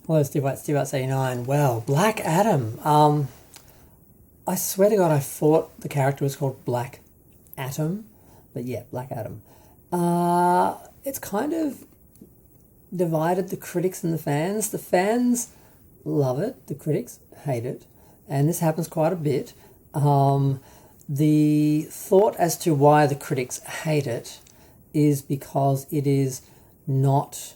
Hello, Steve White, Steve White 89. Well, Black Adam. I swear to God, I thought the character was called Black Atom, but yeah, Black Adam. It's kind of divided the critics and the fans. The fans love it, the critics hate it, and this happens quite a bit. The thought as to why the critics hate it is because it is not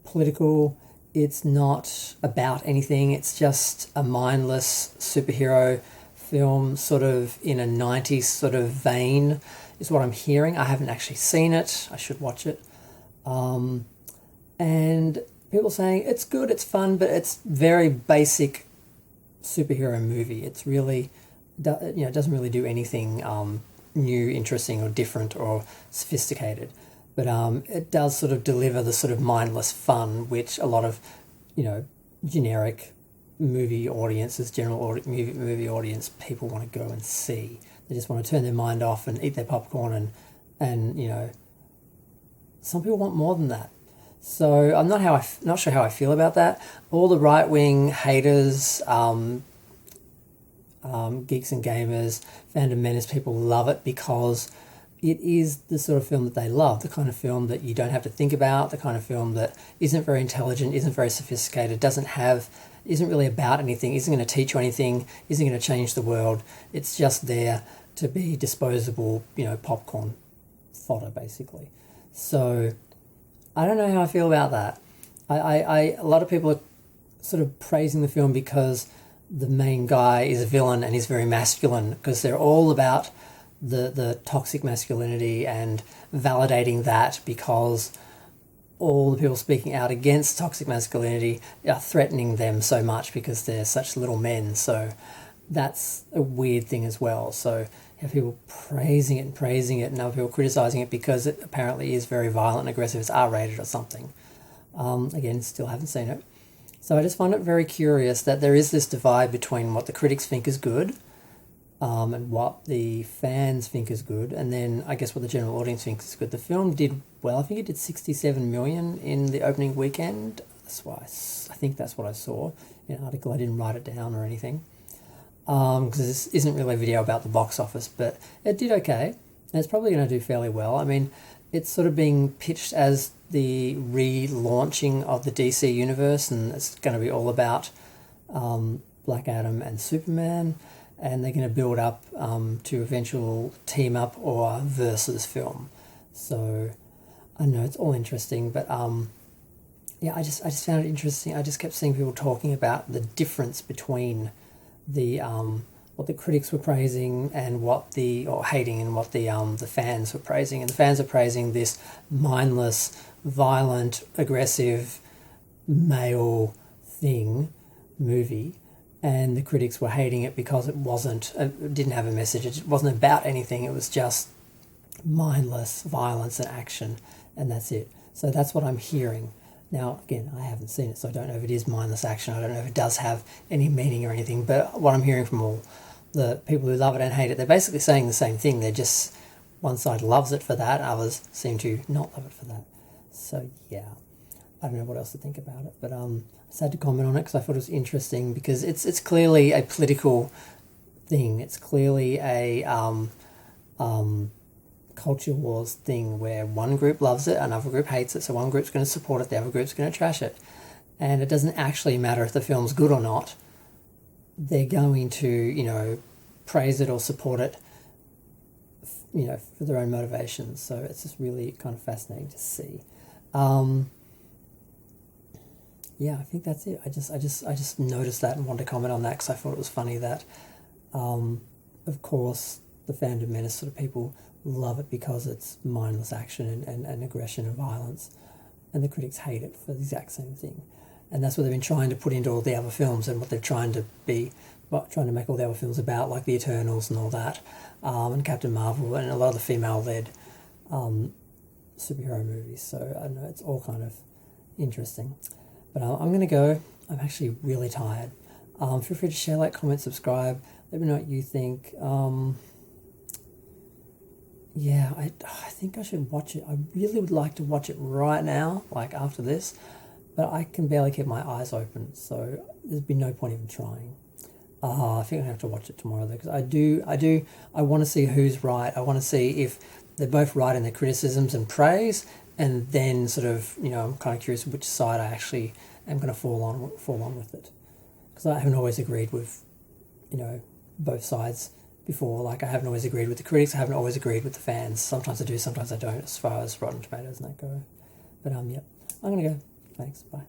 political. It's not about anything. It's just a mindless superhero film, sort of in a 90s sort of vein, is what I'm hearing. I haven't actually seen it. I should watch it. And people saying it's good, it's fun, but it's very basic superhero movie. It's really, it doesn't really do anything new, interesting, or different, or sophisticated. But it does sort of deliver the sort of mindless fun, which a lot of, generic movie audiences, movie audience people want to go and see. They just want to turn their mind off and eat their popcorn and some people want more than that. So I'm not sure how I feel about that. All the right wing haters, geeks and gamers, fandom menace people love it because it is the sort of film that they love, the kind of film that you don't have to think about, the kind of film that isn't very intelligent, isn't very sophisticated, isn't really about anything, isn't going to teach you anything, isn't going to change the world. It's just there to be disposable, popcorn fodder, basically. So I don't know how I feel about that. A lot of people are sort of praising the film because the main guy is a villain and he's very masculine, because they're all about the toxic masculinity and validating that, because all the people speaking out against toxic masculinity are threatening them so much because they're such little men. So that's a weird thing as well. So you have people praising it and other people criticizing it because it apparently is very violent and aggressive. It's R-rated or something. Again, still haven't seen it. So I just find it very curious that there is this divide between what the critics think is good and what the fans think is good, and then I guess what the general audience thinks is good. The film did well. I think it did 67 million in the opening weekend. That's why I think that's what I saw in an article. I didn't write it down or anything because this isn't really a video about the box office, but it did okay, and it's probably going to do fairly well. I mean, it's sort of being pitched as the relaunching of the DC universe, and it's going to be all about Black Adam and Superman, and they're going to build up to eventual team up or versus film. So I know it's all interesting, but I just found it interesting. I just kept seeing people talking about the difference between the what the critics were praising and or hating, and what the fans were praising. And the fans are praising this mindless, violent, aggressive, male movie, and the critics were hating it because it didn't have a message. It wasn't about anything. It was just mindless violence and action, and that's it. So that's what I'm hearing. Now, again, I haven't seen it, so I don't know if it is mindless action. I don't know if it does have any meaning or anything, but what I'm hearing from all the people who love it and hate it, they're basically saying the same thing. They're just, one side loves it for that, others seem to not love it for that. So, yeah, I don't know what else to think about it, but I just had to comment on it because I thought it was interesting, because it's clearly a political thing. It's clearly a culture wars thing where one group loves it, another group hates it, so one group's going to support it, the other group's going to trash it. And it doesn't actually matter if the film's good or not. They're going to, praise it or support it, for their own motivations. So it's just really kind of fascinating to see. I think that's it. I just noticed that and wanted to comment on that because I thought it was funny that, of course, the fandom menace sort of people love it because it's mindless action and aggression and violence, and the critics hate it for the exact same thing. And that's what they've been trying to put into all the other films, and what they're trying to make all the other films about, like the Eternals and all that, and Captain Marvel, and a lot of the female-led superhero movies. So I don't know, it's all kind of interesting. But I'm going to go. I'm actually really tired. Feel free to share, like, comment, subscribe. Let me know what you think. I think I should watch it. I really would like to watch it right now, like after this. but I can barely keep my eyes open, so there'd be no point even trying. I think I have to watch it tomorrow though, because I want to see who's right. I want to see if they're both right in their criticisms and praise, and then sort of, I'm kind of curious which side I actually am going to fall on with it, because I haven't always agreed with, both sides before. Like, I haven't always agreed with the critics. I haven't always agreed with the fans. Sometimes I do, sometimes I don't, as far as Rotten Tomatoes and that go. But yeah, I'm gonna go. Thanks. Bye.